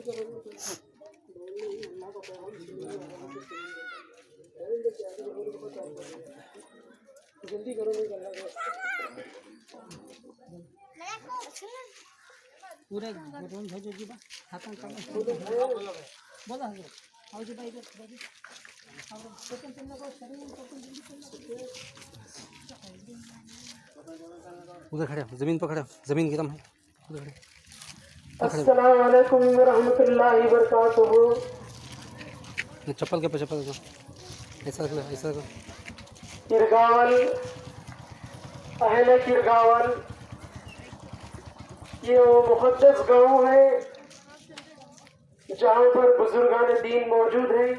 جلدی کرو نہیں کرنا پورے گھٹن بھیجو جی با ختم کرنا بولا حضرت آؤ جی بھائی ادھر ادھر کھڑے ہو زمین پہ کھڑے ہو زمین گرم ہے ادھر کھڑے. السلام علیکم ورحمۃ اللہ وبرکاتہ. چپل کے پہ چپل ایسا رکھ لو ایسا رکھ لو. کرگاول اہل کرگاول یہ وہ مقدس گاؤں ہے جہاں پر بزرگان دین موجود ہیں.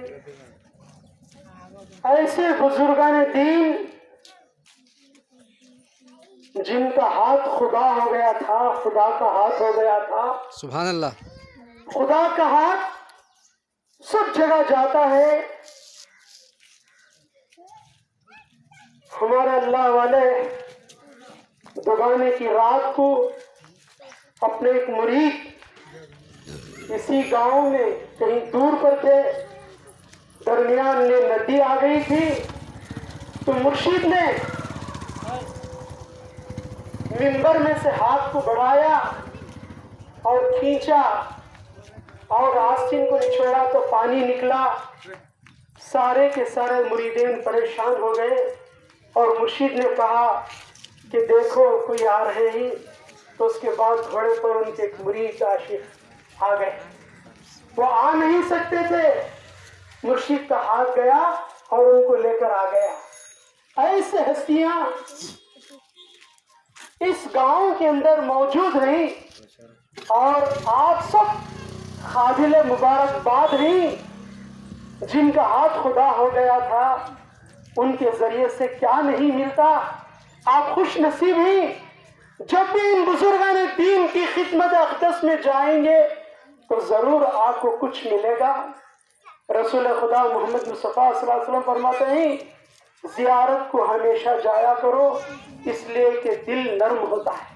ایسے بزرگان دین جن کا ہاتھ خدا ہو گیا تھا, خدا کا ہاتھ ہو گیا تھا. سبحان اللہ. خدا کا ہاتھ سب جگہ جاتا ہے. ہمارے اللہ والے دبانے کی رات کو اپنے ایک مرید اسی گاؤں میں کہیں دور پر تھے, درمیان میں ندی آ گئی تھی تو مرشد نے منبر میں سے ہاتھ کو بڑھایا اور کھینچا اور آستین کو نچوڑا تو پانی نکلا. سارے کے سارے مریدین پریشان ہو گئے اور مرشد نے کہا کہ دیکھو کوئی آ رہے ہی. تو اس کے بعد گھوڑے پر ان کے ایک مرید عاشق آ گئے. وہ آ نہیں سکتے تھے, مرشد کا ہاتھ گیا اور ان کو لے کر آ گیا. ایسے ہستیاں اس گاؤں کے اندر موجود رہی اور آپ سب قابل مبارکباد ہیں. جن کا ہاتھ خدا ہو گیا تھا ان کے ذریعے سے کیا نہیں ملتا. آپ خوش نصیب ہیں. جب بھی ان بزرگان دین کی خدمت اقدس میں جائیں گے تو ضرور آپ کو کچھ ملے گا. رسول خدا محمد مصطفیٰ صلی اللہ علیہ وسلم فرماتے ہیں زیارت کو ہمیشہ جایا کرو اس لیے کہ دل نرم ہوتا ہے.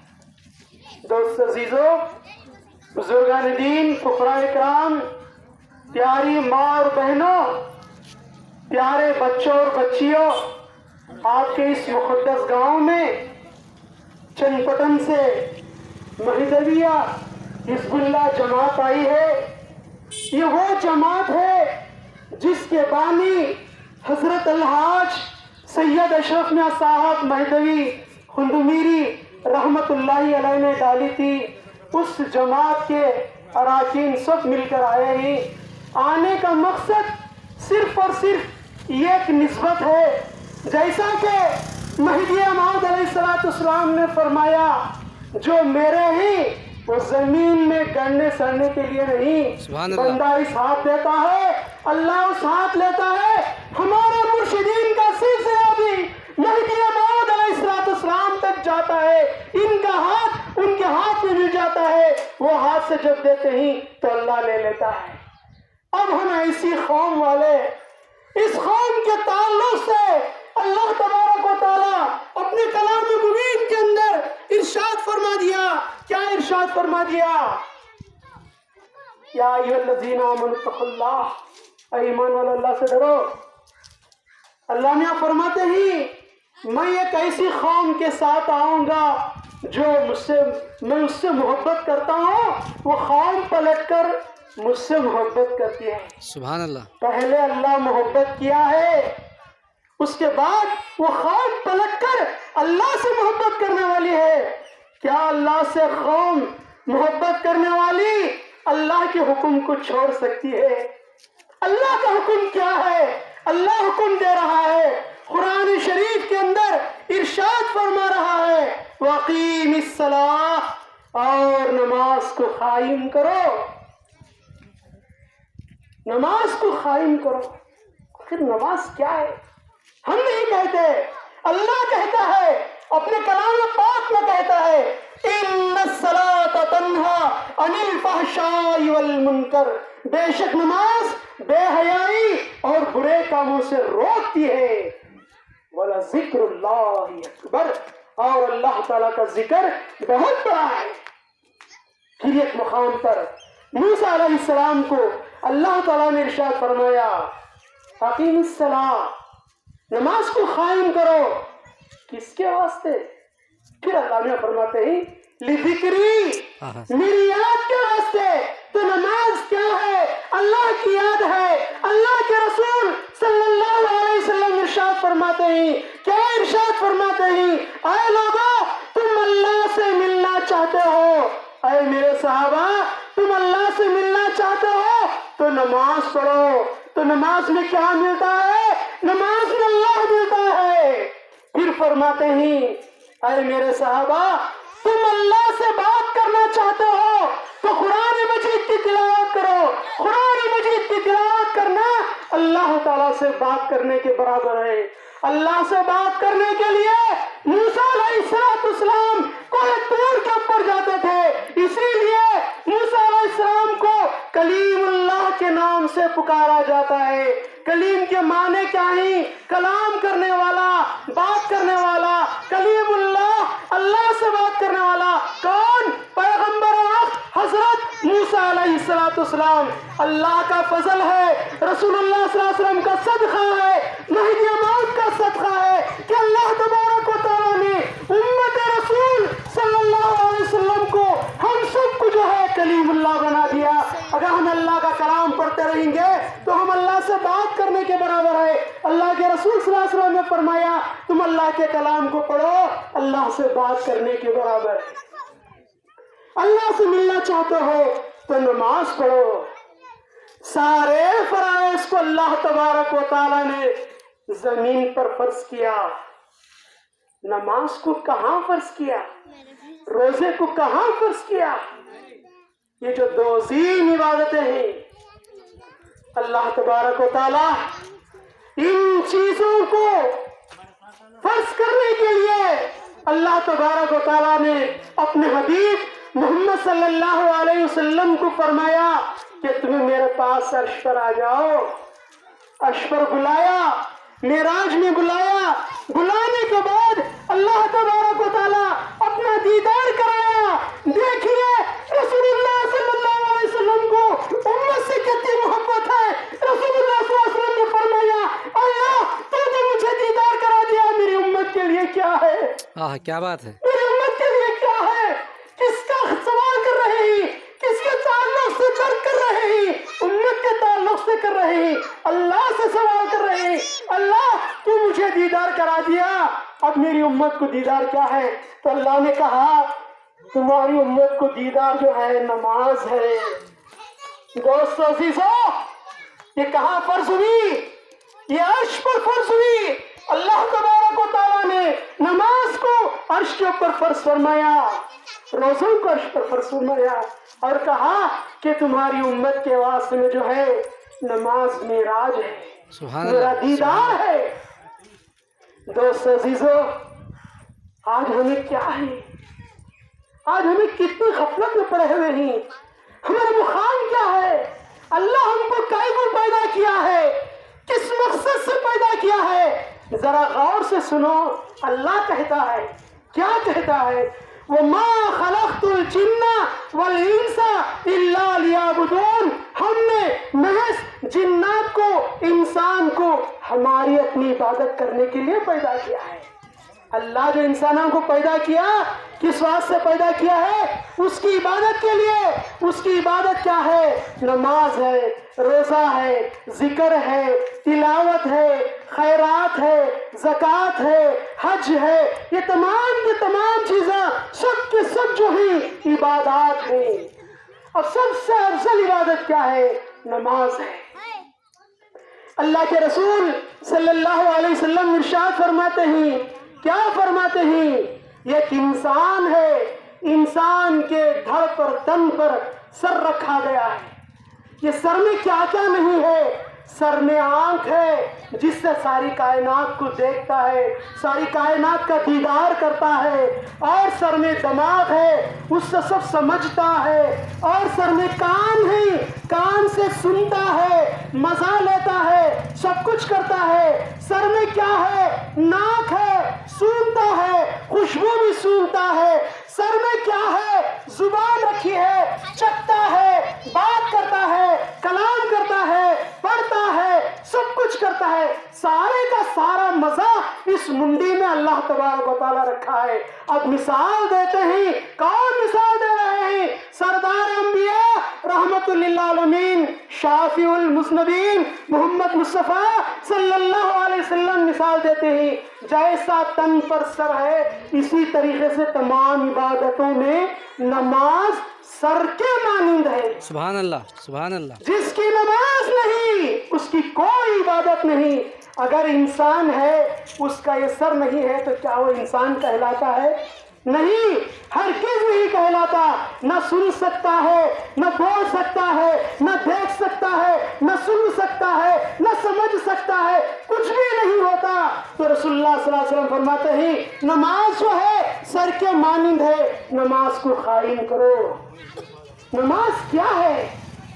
دوست عزیزوں, بزرگان دین, فقراء کرام, پیاری ماں اور بہنوں, پیارے بچوں اور بچیوں, آپ کے اس مقدس گاؤں میں چند پٹن سے مہدویہ حزب اللہ جماعت آئی ہے. یہ وہ جماعت ہے جس کے بانی حضرت الحاج سید اشرف میاں صاحب مہدوی خندمیری رحمت اللہ علیہ نے ڈالی تھی. اس جماعت کے اراکین سب مل کر آئے ہیں. آنے کا مقصد صرف اور صرف ایک نسبت ہے. جیسا کہ مہدی موعود علیہ السلام نے فرمایا جو میرے ہی وہ زمین میں گڑنے سڑنے کے لیے نہیں, بندہ اس ہاتھ دیتا ہے اللہ اس ہاتھ لیتا ہے. ہمارے مرشدین کا سلسلہ بھی مہدی موعود علیہ السلام تک جاتا ہے. ان کا ہاتھ ان کے ہاتھ میں مل جاتا ہے, وہ ہاتھ سے جب دیتے ہیں تو اللہ لے لیتا ہے. اب ہم ایسی قوم والے, اس قوم کے تعلق سے اللہ تبارک و تعالی اپنے کلام مبین کے اندر ارشاد فرما دیا. کیا ارشاد فرما دیا؟ یا ایھا الذین آمنوا اتقوا اللہ, اے ایمان والو اللہ سے ڈرو. اللہ میاں فرماتے ہیں میں ایک ایسی قوم کے ساتھ آؤں گا جو میں اس سے محبت کرتا ہوں, وہ قوم پلٹ کر مجھ سے محبت کرتی ہے. سبحان اللہ. پہلے اللہ محبت کیا ہے, اس کے بعد وہ قوم پلٹ کر اللہ سے محبت کرنے والی ہے. کیا اللہ سے قوم محبت کرنے والی اللہ کے حکم کو چھوڑ سکتی ہے؟ اللہ کا حکم کیا ہے؟ اللہ حکم دے رہا ہے, قرآن شریف کے اندر ارشاد فرما رہا ہے وَأَقِیمِ الصَّلَاةَ, اور نماز کو قائم کرو. نماز کو قائم کرو. آخر نماز کیا ہے؟ ہم نہیں کہتے, اللہ کہتا ہے, اپنے کلام پاک میں کہتا ہے إِنَّ الصَّلَاةَ تَنْهَىٰ عَنِ الْفَحْشَاءِ وَالْمُنکَرِ, بے شک نماز بے حیائی اور برے کاموں سے روکتی ہے. وَلَذِكْرُ اللَّهِ أَكْبَرُ, اور اللہ تعالیٰ کا ذکر بہت بڑا ہے. پھر ایک مقام پر موسیٰ علیہ السلام کو اللہ تعالیٰ نے ارشاد فرمایا اقیم الصلاۃ، نماز کو قائم کرو. کس کے واسطے؟ پھر اللہ نے فرماتے ہیں لذکری، میری یاد کے واسطے. تو نماز کیا ہے؟ اللہ کی یاد ہے. اللہ کے رسول صلی اللہ علیہ وسلم ارشاد فرماتے ہیں، کیا ارشاد فرماتے ہیں؟ اے لوگوں، تم اللہ سے ملنا چاہتے ہو، اے میرے صحابہ تم اللہ سے ملنا چاہتے ہو تو نماز پڑھو. تو نماز میں کیا ملتا ہے؟ نماز میں اللہ ملتا ہے. پھر فرماتے ہیں اے میرے صحابہ تم اللہ سے بات کرنا چاہتے ہو تو قرآن مجید کی تلاوت کرو. قرآن مجید کی تلاوت کرنا اللہ تعالیٰ سے بات کرنے کے برابر ہے. اللہ سے بات کرنے کے لیے موسیٰ علیہ السلام کوہ طور کے اوپر جاتے تھے. اسی لیے موسیٰ علیہ السلام کو کلیم اللہ کے نام سے پکارا جاتا ہے. کلیم کے معنی کیا ہیں؟ کلام کرنے والا، بات کرنے والا. کلیم اللہ، اللہ سے بات کرنے والا. کون؟ پیغمبر وقت حضرت موسیٰ علیہ السلام. اللہ کا فضل ہے، رسول اللہ صلی اللہ علیہ وسلم کا صدقہ ہے، مہدی موعود کا صدقہ ہے کہ اللہ تبارک و تعالیٰ نے امت رسول صلی اللہ علیہ وسلم کو، ہم سب کو جو ہے کلیم اللہ بنا دیا. اگر ہم اللہ کا کلام پڑھتے رہیں گے تو ہم اللہ سے بات کرنے کے برابر ہے. اللہ کے رسول صلی اللہ علیہ وسلم نے فرمایا تم اللہ کے کلام کو پڑھو، اللہ سے بات کرنے کے برابر ہے. اللہ سے ملنا چاہتے ہو تو نماز پڑھو. سارے فرائض کو اللہ تبارک و تعالیٰ نے زمین پر فرض کیا. نماز کو کہاں فرض کیا؟ روزے کو کہاں فرض کیا؟ یہ جو دو عظیم عبادتیں ہیں، اللہ تبارک و تعالیٰ ان چیزوں کو فرض کرنے کے لیے اللہ تبارک و تعالیٰ نے اپنے حبیب محمد صلی اللہ علیہ وسلم کو فرمایا کہ تمہیں میرے پاس عرش پر آ جاؤ. عرش پر بلایا، معراج میں بلایا. بلانے کے بعد اللہ تبارک و تعالیٰ اپنا دیدار کرایا. دیکھیے رسول اللہ صلی اللہ علیہ وسلم کو امت سے کتنی محبت ہے. رسول اللہ صلی اللہ علیہ وسلم نے فرمایا اللہ تو مجھے دیدار کرا دیا، میری امت کے لیے کیا ہے؟ کیا بات ہے؟ میری امت کے لیے کیا ہے؟ کس کا سوال کر رہے ہیں؟ کس کے تعلق سے کر رہے ہیں؟ امت کے تعلق سے کر رہے ہیں. اللہ سے سوال کر رہے ہیں اللہ تو مجھے دیدار کرا دیا، اب میری امت کو دیدار کیا ہے؟ تو اللہ نے کہا تمہاری امت کو دیدار جو ہے نماز ہے. دوستو عزیزو، یہ کہاں فرض ہوئی؟ یہ عرش پر فرض ہوئی. اللہ تبارک و تعالیٰ نے نماز کو عرش کے اوپر فرض فرمایا، روزوں کو عرش پر فرض فرمایا اور کہا کہ تمہاری امت کے واسطے میں جو ہے نماز معراج ہے، میرا دیدار ہے. دوست عزیزو، آج ہمیں کیا ہے؟ آج ہمیں کتنی غفلت میں پڑے ہوئے ہیں. ہمارا مقام کیا ہے؟ اللہ ہم کو کائے کو پیدا کیا ہے؟ کس مقصد سے پیدا کیا ہے؟ ذرا غور سے سنو. اللہ کہتا ہے، کیا کہتا ہے؟ وَمَا خَلَقْتُ الْجِنَّ وَالْإِنسَ إِلَّا لِيَعْبُدُونَ. ہم نے محض جنات کو، انسان کو ہماری اپنی عبادت کرنے کے لیے پیدا کیا ہے. اللہ جو انسانوں کو پیدا کیا کس واسطے پیدا کیا ہے؟ اس کی عبادت کے لیے. اس کی عبادت کیا ہے؟ نماز ہے، روزہ ہے، ذکر ہے، تلاوت ہے، خیرات ہے، زکوٰۃ ہے، حج ہے. یہ تمام کی تمام چیزیں سب کے سب جو ہیں عبادات ہیں. اب سب سے افضل عبادت کیا ہے؟ نماز ہے. اللہ کے رسول صلی اللہ علیہ وسلم ارشاد فرماتے ہیں، کیا فرماتے ہیں؟ ایک انسان ہے، انسان کے دھڑ پر تن پر سر رکھا گیا ہے. یہ سر میں کیا کیا نہیں ہے؟ سر میں آنکھ ہے جس سے ساری کائنات کو دیکھتا ہے، ساری کائنات کا دیدار کرتا ہے. اور سر میں دماغ ہے، اس سے سب سمجھتا ہے. اور سر میں کان ہے، کان سے سنتا ہے، مزہ لیتا ہے، سب کچھ کرتا ہے. سر میں کیا ہے؟ ناک ہے، سونگتا ہے، خوشبو بھی سونگتا ہے. سر میں کیا ہے؟ زبان رکھی ہے، چکتا ہے. سارے کا سارا مزہ اس منڈی میں اللہ تبارک و تعالیٰ رکھا ہے. اب مثال دیتے ہیں. کون مثال دے رہے ہیں؟ سردار انبیاء رحمت للعالمین شافی المذنبین محمد مصطفیٰ صلی اللہ علیہ وسلم مثال دیتے ہیں. جیسا تن پر سر ہے اسی طریقے سے تمام عبادتوں میں نماز سر کے مانند ہے. سبحان اللہ سبحان اللہ. جس کی نماز نہیں اس کی کوئی عبادت نہیں. اگر انسان ہے اس کا یہ سر نہیں ہے تو کیا وہ انسان کہلاتا ہے؟ نہیں، ہرگز نہیں کہلاتا. نہ سن سکتا ہے، نہ بول سکتا ہے، نہ دیکھ سکتا ہے، نہ سن سکتا ہے، نہ سمجھ سکتا ہے، کچھ بھی نہیں ہوتا. تو رسول اللہ صلی اللہ علیہ وسلم فرماتے ہیں نماز جو ہے سر کے مانند ہے، نماز کو قائم کرو. نماز کیا ہے؟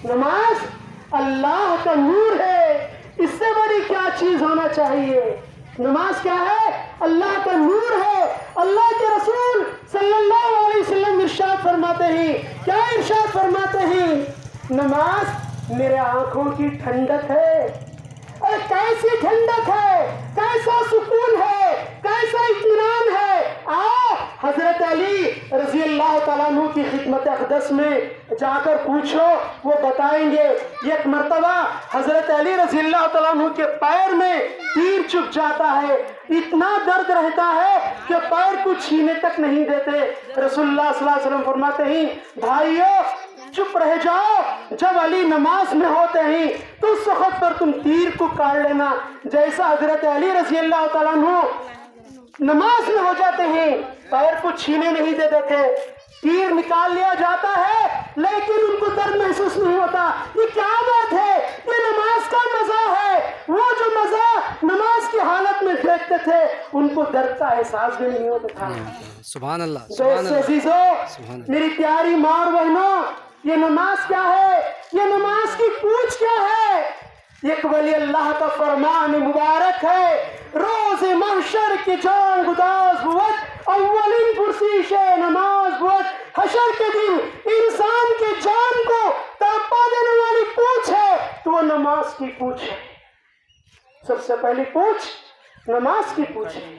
نماز اللہ کا نور ہے. اس سے بڑی کیا چیز ہونا چاہیے؟ نماز کیا ہے؟ اللہ کا نور ہے. اللہ کے رسول صلی اللہ علیہ وسلم ارشاد فرماتے ہیں. کیا ارشاد فرماتے ہیں؟ نماز میرے آنکھوں کی ٹھنڈک ہے. ارے کیسی ٹھنڈک ہے، کیسا سکون ہے، کیسا اطمینان ہے. آؤ حضرت علی رضی اللہ تعالیٰ عنہ کی خدمت اقدس میں جا کر پوچھو، وہ بتائیں گے. ایک مرتبہ حضرت علی رضی اللہ تعالیٰ عنہ کے پیر میں تیر چبھ جاتا ہے. اتنا درد رہتا ہے کہ پیر کو چھینے تک نہیں دیتے. رسول اللہ صلی اللہ علیہ وسلم فرماتے ہیں بھائیو چپ رہ جاؤ. جب علی نماز میں ہوتے ہیں تو اس وقت پر تم تیر کو کاٹ لینا. جیسا حضرت علی رضی اللہ تعالیٰ عنہ نماز میں ہو جاتے ہیں پیر کو چھینے نہیں دیتے تھے. تیر نکال لیا جاتا ہے لیکن ان کو درد محسوس نہیں ہوتا. یہ کیا بات ہے؟ یہ نماز کا مزہ ہے. وہ جو مزہ نماز کی حالت میں دیکھتے تھے ان کو درد کا احساس بھی نہیں ہوتا تھا. سبحان اللہ دوست سبحان اللہ عزیزو، میری پیاری ماں اور بہنوں، یہ نماز کیا ہے؟ یہ نماز کی پوچھ کیا ہے؟ ایک ولی اللہ کا فرمان مبارک ہے روز محشر کی جان گداز بوت اولین پرسیش نماز بوت. حشر کے دن انسان کی جان کو تڑپا دینے والی پوچھ ہے تو وہ نماز کی پوچھ ہے. سب سے پہلی پوچھ نماز کی پوچھ ہے.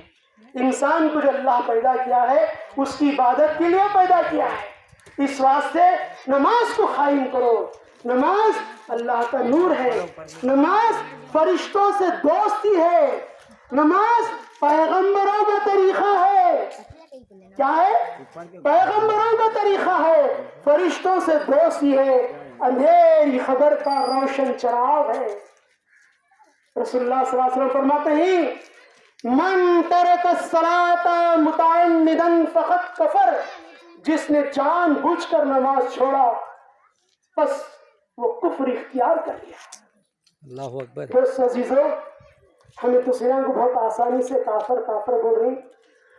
انسان کو جو اللہ پیدا کیا ہے اس کی عبادت کے لیے پیدا کیا ہے. اس واسطے نماز کو قائم کرو. نماز اللہ کا نور ہے. نماز فرشتوں سے دوستی ہے. نماز پیغمبروں کا طریقہ ہے. کیا ہے؟ پیغمبروں کا طریقہ ہے. فرشتوں سے دوستی ہے. اندھیری خبر کا روشن چراغ ہے. رسول اللہ صلی اللہ علیہ وسلم فرماتے ہیں من ترک الصلاۃ متعمدا فقد کفر. جس نے جان بوجھ کر نماز چھوڑا بس وہ کفر اختیار کر لیا. اللہ اکبر. دوست عزیزو، ہمیں تو سیاں کو بہت آسانی سے کافر کافر بول رہی.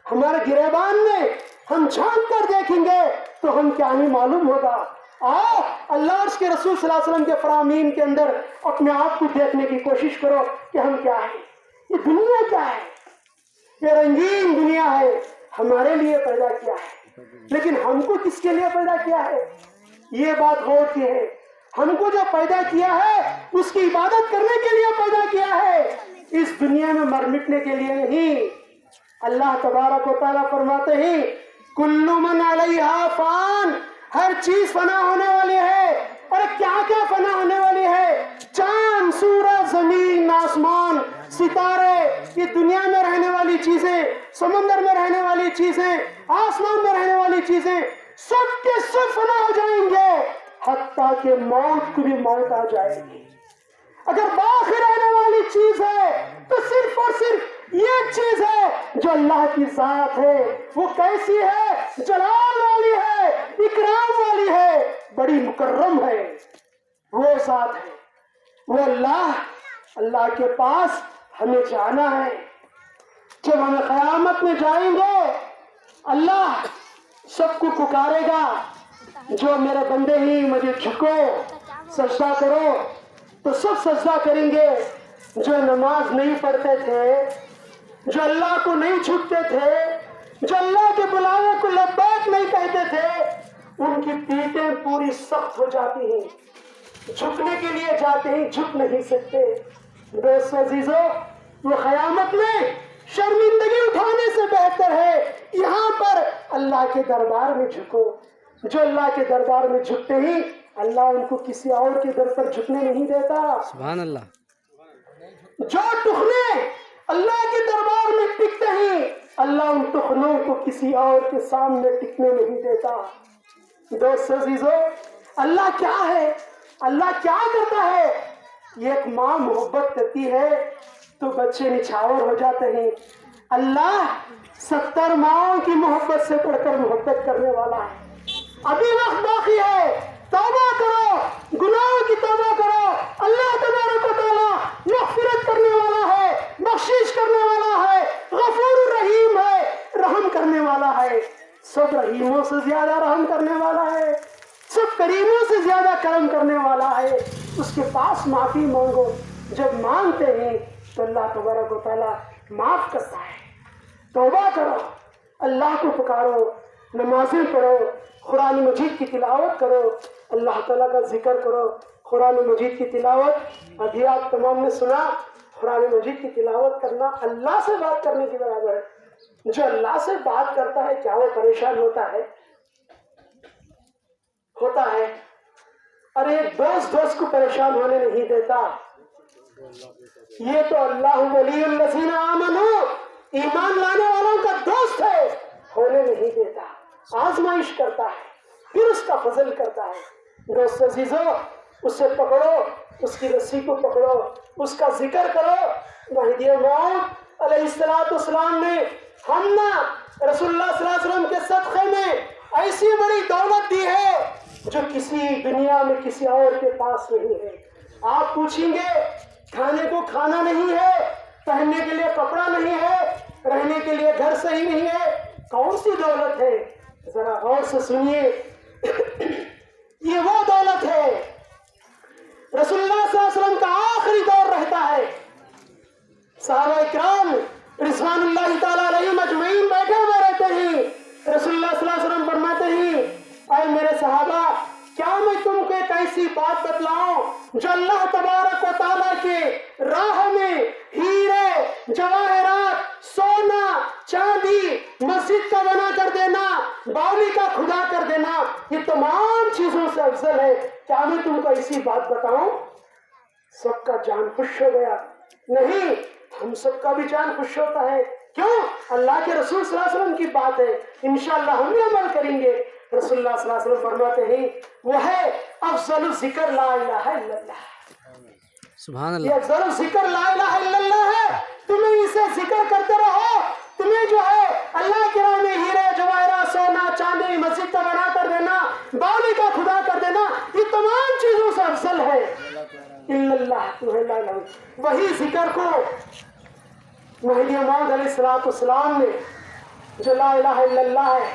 ہمارے گریبان میں ہم جھانک کر دیکھیں گے تو ہم کیا نہیں معلوم ہوگا. آؤ اللہ اور اس کے رسول صلی اللہ علیہ وسلم کے فرامین کے اندر اپنے آپ کو دیکھنے کی کوشش کرو کہ ہم کیا ہیں. یہ دنیا کیا ہے؟ یہ رنگین دنیا ہے، ہمارے لیے پیدا کیا ہے. لیکن ہم کو کس کے لیے پیدا کیا ہے؟ یہ بات غور کی ہے. ہم کو جو پیدا کیا ہے اس کی عبادت کرنے کے لیے پیدا کیا ہے، اس دنیا میں مر مٹنے کے لیے نہیں. اللہ تبارک و تعالیٰ فرماتے ہیں کل من علیہا فان. ہر چیز فنا ہونے والی ہے. اور کیا کیا فنا ہونے والی ہے؟ چاند، سورج، زمین، آسمان، ستارے، یہ دنیا میں رہنے والی چیزیں، سمندر میں رہنے والی چیزیں، آسمان میں رہنے والی چیزیں، سب کے سب فنا ہو جائیں گے. حتیٰ کہ موت کو بھی موت آ جائے گی. اگر باقی رہنے والی چیز ہے تو صرف اور صرف یہ چیز ہے جو اللہ کی ذات ہے. وہ کیسی ہے؟ جلال والی ہے، اکرام والی ہے، بڑی مکرم ہے. وہ ذات ہے، وہ اللہ کے پاس ہمیں جانا ہے. جب ہمیں قیامت میں جائیں گے اللہ سب کو پکارے گا جو میرے بندے ہی مجھے جھکو سجدہ کرو. تو سب سجدہ کریں گے. جو نماز نہیں پڑھتے تھے، جو اللہ کو نہیں جھکتے تھے، جو اللہ کے بلاوے کو لبیک نہیں کہتے تھے، ان کی پیٹیں پوری سخت ہو جاتی ہیں. جھکنے کے لیے جاتے ہیں، جھک نہیں سکتے. دوست عزیزو، وہ قیامت میں شرمندگی اٹھانے سے بہتر ہے یہاں پر اللہ کے دربار میں جھکو. جو اللہ کے دربار میں جھکتے ہی اللہ ان کو کسی اور کے در پر جھکنے نہیں دیتا. سبحان اللہ. جو ٹخنے اللہ کے دربار میں ٹکتے ہیں اللہ ان ٹخنوں کو کسی اور کے سامنے ٹکنے نہیں دیتا. دوست عزیزو، اللہ کیا ہے؟ اللہ کیا کرتا ہے؟ یہ ایک ماں محبت کرتی ہے تو بچے نچھاور ہو جاتے ہیں. اللہ 70 ماؤں کی محبت سے بڑھ کر محبت کرنے والا ہے. ابھی وقت باقی ہے، توبہ کرو، گناہوں کی توبہ کرو. اللہ تبارک و تعالیٰ مغفرت کرنے والا ہے، بخشش کرنے والا ہے، غفور الرحیم ہے، رحم کرنے والا ہے. سب رحیموں سے زیادہ رحم کرنے والا ہے، سب کریموں سے زیادہ کرم کرنے والا ہے. اس کے پاس معافی مانگو. جب مانگتے ہیں تو اللہ تبارک و تعالیٰ معاف کرتا ہے. توبہ کرو، اللہ کو پکارو، نمازیں پڑھو، قرآن مجید کی تلاوت کرو، اللہ تعالیٰ کا ذکر کرو. قرآن مجید کی تلاوت ابھی آپ تمام نے سنا. قرآن مجید کی تلاوت کرنا اللہ سے بات کرنے کے برابر ہے. جو اللہ سے بات کرتا ہے کیا وہ پریشان ہوتا ہے؟ ہوتا ہے. اور ایک دوست کو پریشان ہونے نہیں دیتا. یہ تو اللہ ولی الذین آمنوا، ایمان لانے والوں کا دوست ہے، ہونے نہیں دیتا. آزمائش کرتا ہے پھر اس کا فضل کرتا ہے. دوست عزیزو، اسے پکڑو، اس کی رسی کو پکڑو، اس کا ذکر کرو. مہدی موعود علیہ السلام نے ہم نہ رسول اللہ صلی اللہ علیہ وسلم کے صدقے میں ایسی بڑی دولت دی ہے جو کسی دنیا میں کسی اور کے پاس نہیں ہے. آپ پوچھیں گے کھانے کو کھانا نہیں ہے، پہننے کے لیے کپڑا نہیں ہے، رہنے کے لیے گھر صحیح نہیں ہے، کون سی دولت ہے؟ ذرا غور سے سنیے. یہ وہ دولت ہے. رسول اللہ صلی اللہ علیہ وسلم کا آخری دور رہتا ہے. صحابہ اکرام رضوان اللہ تعالیٰ علیہ مجمعین بیٹھے ہوئے رہتے ہیں. رسول اللہ صلی اللہ علیہ وسلم فرماتے ہیں، اے میرے صحابہ، کیا میں تم کو ایک ایسی بات بتلاؤں جو اللہ تبارک و تعالیٰ کے راہ میں ہیرے، جواہرات، سونا، چاندی، مسجد کا بنا کر دینا، باولی کا کھدا کر دینا، یہ تمام چیزوں سے افضل ہے. کیا میں تم کو ایسی بات بتاؤں؟ سب کا جان خوش ہو گیا. نہیں، ہم سب کا بھی جان خوش ہوتا ہے. کیوں؟ اللہ کے رسول صلی اللہ علیہ وسلم کی بات ہے، انشاءاللہ ہم بھی عمل کریں گے. رسول اللہ صلی اللہ علیہ وسلم فرماتے ہیں وہ ہے افضل الذکر لا الہ الا اللہ. سبحان یہ اللہ. افضل الذکر لا الہ الا اللہ ہے. تمہیں اسے ذکر کرتے رہو. تمہیں جو ہے اللہ کے راہ میں ہیرے، جواہرات، سونا، چاندی، مسجد کا بنا کر دینا، باولی کا کھدا کر دینا، یہ تمام چیزوں سے افضل ہے. الا اللہ، تمہیں لا الہ. وہی ذکر کو مہدی موعود علیہ السلام نے جو لا الہ الا اللہ ہے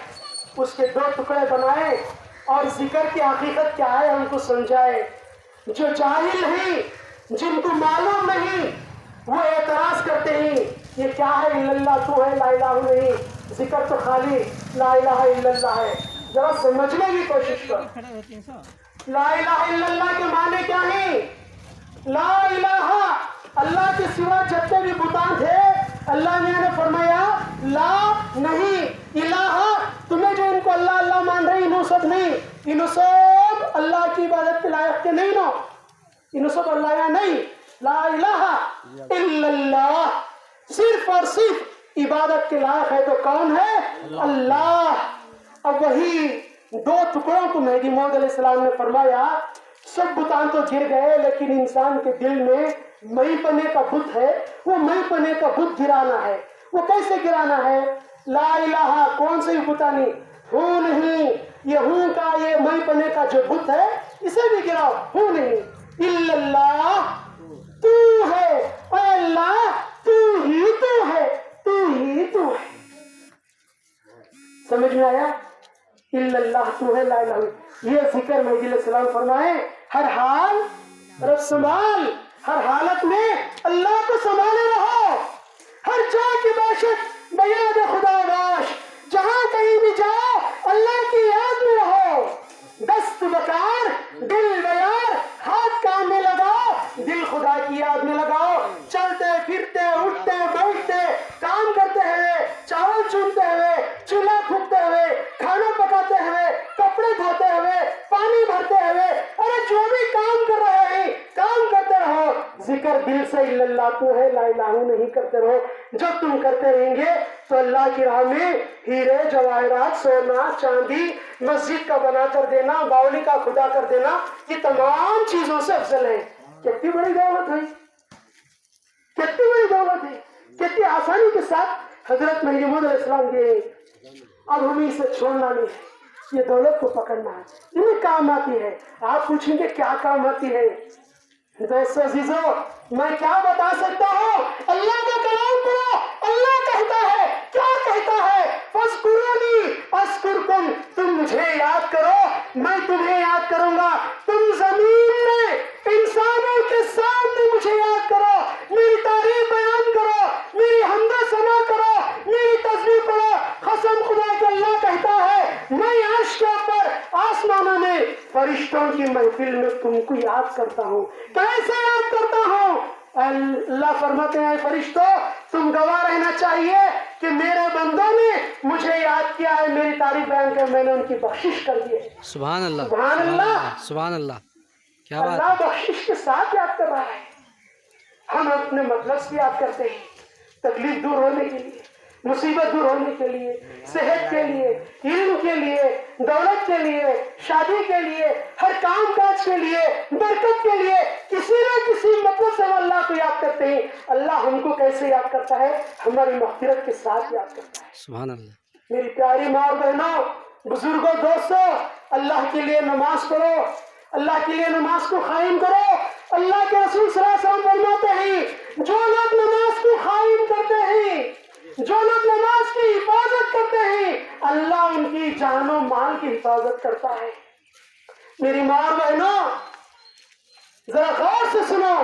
اس کے 2 ٹکڑے بنائے اور ذکر کی حقیقت کیا ہے ہم کو سمجھائے. جو جاہل ہیں، جن کو معلوم نہیں، وہ اعتراض کرتے ہیں یہ کیا ہے؟ الا اللہ تو ہے، لا الہ نہیں. ذکر تو خالی لا الہ الا اللہ ہے. ذرا سمجھنے کی کوشش کر. لا الہ الا اللہ کے معنی کیا ہیں؟ لا الہ، اللہ کے سوا جتنے بھی بتان تھے اللہ نے فرمایا لا نہیں، الہ تمہیں جو ان کو اللہ اللہ مان رہے انہوں سب نہیں، انہوں سب اللہ کی عبادت کے لائق کے نہیں، انہوں سب اللہ یا نہیں. لا الہ الا اللہ، صرف اور صرف عبادت کے لائق ہے تو کون ہے؟ اللہ. اب وہی 2 ٹکڑوں کو مہدی موعود علیہ السلام نے فرمایا سب بتان تو گر گئے لیکن انسان کے دل میں میں پنے کا بت ہے. وہ میں پنے کا بت گرانا ہے. وہ کیسے گرانا ہے؟ لا الہ کون سے بتا نہیں، ہوں نہیں، یہ ہوں کا، یہ میں پنے کا جو بت ہے اسے بھی گراؤ. ہوں نہیں، الا اللہ، تو ہے، اے اللہ تو ہی تو ہے، تو ہی تو ہے. سمجھ میں آیا؟ الا اللہ تو ہے، لا الہ. یہ ذکر مہدی علیہ السلام فرمائے ہر حال رب سنبھال، ہر حالت میں اللہ کو سنبھالے رہو. ہر جگہ کی باشد بیاد خدا باش، جہاں کہیں بھی جاؤ اللہ کی یاد میں رہو. دست بکار، دل بیار، ہاتھ کام میں لگاؤ، دل خدا کی یاد میں لگاؤ. چلتے پھرتے اٹھتے دل سے الا تو ہے لا الہ نہیں کرتے رہو. جب تم کرتے رہیں گے تو اللہ کی راہ میں ہیرے جواہرات سونا چاندی مسجد کا بنا کر دینا باولی کا خدا کر دینا یہ تمام چیزوں سے افضل ہے. کتنی بڑی دولت ہے, کتنی بڑی دولت ہے, کتنی آسانی کے ساتھ حضرت مہدی موعود علیہ السلام دیے. اب ہمیں اسے چھوڑنا نہیں ہے, یہ دولت کو پکڑنا ہے. انہیں کام آتی ہے. آپ پوچھیں گے کیا کام آتی ہے؟ دوستو عزیزو میں کیا بتا سکتا ہوں؟ اللہ کا کلام پڑھو. اللہ کہتا ہے, کیا کہتا ہے؟ فاذکرونی اذکرکم, تم مجھے یاد کرو میں تمہیں یاد کروں گا. تم زمین میں انسانوں کے سامنے مجھے یاد کرو, میری تعریف بیان کرو, میری حمد و ثنا کرو, میری تسبیح پڑھو. قسم خدا کہ اللہ کہتا ہے میں عرش کے اوپر آسمانوں میں فرشتوں کی محفل میں تم کو یاد کرتا ہوں. کیسے یاد کرتا ہوں؟ اللہ فرماتے ہیں فرشتوں تم گواہ رہنا چاہیے کہ میرے بندوں نے مجھے یاد کیا ہے, میری تعریف بیان کر, میں نے ان کی بخشش کر دی ہے. سبحان اللہ, سبحان اللہ, سبحان اللہ, کیا بات اللہ ہے. بخشش کے ساتھ یاد کر رہا ہے. ہم اپنے مطلب سے یاد کرتے ہیں, تکلیف دور ہونے کے لیے, مصیبت دور ہونے کے لیے, صحت کے لیے, علم کے لیے, دولت کے لیے, شادی کے لیے, ہر کام کاج کے لیے, برکت کے لیے, کسی نہ کسی مطلب سے ہم اللہ کو یاد کرتے ہیں. اللہ ہم کو کیسے یاد کرتا ہے؟ ہماری مغفرت کے ساتھ یاد کرتا ہے. سبحان اللہ. میری پیاری ماں اور بہنوں, بزرگوں, دوستوں, اللہ کے لیے نماز پڑھو, اللہ کے لیے نماز کو قائم کرو. اللہ کے رسول صلی اللہ علیہ وسلم فرماتے ہیں جو لوگ نماز کو قائم کرتے ہیں, جو لوگ نماز کی حفاظت کرتے ہیں, اللہ ان کی جان و مال کی حفاظت کرتا ہے. میری ماں اور بہنوں ذرا غور سے سنو,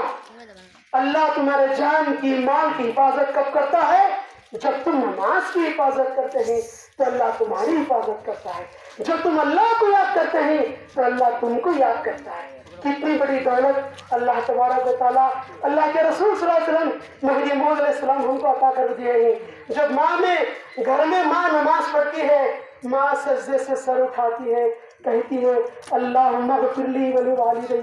اللہ تمہارے جان کی مال کی حفاظت کب کرتا ہے؟ جب تم نماز کی حفاظت کرتے ہیں تو اللہ تمہاری حفاظت کرتا ہے. جب تم اللہ کو یاد کرتے ہیں تو اللہ تم کو یاد کرتا ہے. کتنی بڑی دولت اللہ تبارک و تعالیٰ اللہ کے رسول صلی اللہ علیہ وسلم مہدی موعود علیہ السلام ہم کو عطا کر دیے ہیں. جب ماں میں گھر میں ماں نماز پڑھتی ہے, ماں سجدے سے سر اٹھاتی ہے, کہتی ہے اللہم اغفر لی ولوالدی,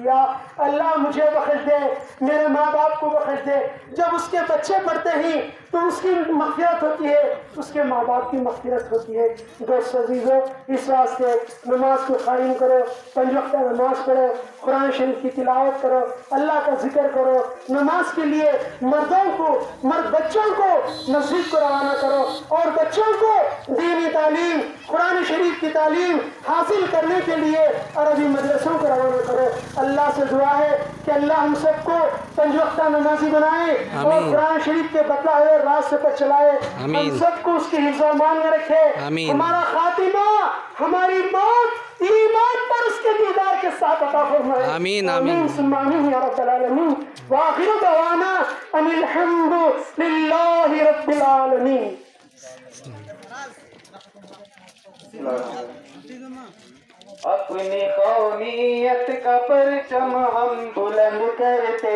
اللہ مجھے بخش دے, میرے ماں باپ کو بخش دے. جب اس کے بچے پڑھتے ہیں تو اس کی مغفرت ہوتی ہے, اس کے ماں باپ کی مغفرت ہوتی ہے. دوست عزیزو اس واسطے نماز کو قائم کرو, 5 وقت نماز پڑھو, قرآن شریف کی تلاوت کرو, اللہ کا ذکر کرو. نماز کے لیے مردوں کو, مرد بچوں کو مسجد کو روانہ کرو, اور بچوں کو دینی تعلیم, قرآن شریف کی تعلیم حاصل کرنے کے لیے عربی مدرسوں کو روانہ کرو. اللہ سے دعا ہے کہ اللہ ہم سب کو 5 وقت نمازی بنائے اور قرآن شریف کے بتائے ہوئے راستے پر چلائے. ہم سب کو اس کی حفظ و امان میں رکھے. ہمارا خاتمہ, ہماری موت ایمان پر اس کے دیدار کے ساتھ عطا فرمائے. آمین آمین ثم آمین یا رب العالمین. وآخر دعوانا ان الحمد للہ رب العالمین. اپنی قومیت کا پرچم ہم بلند کرتے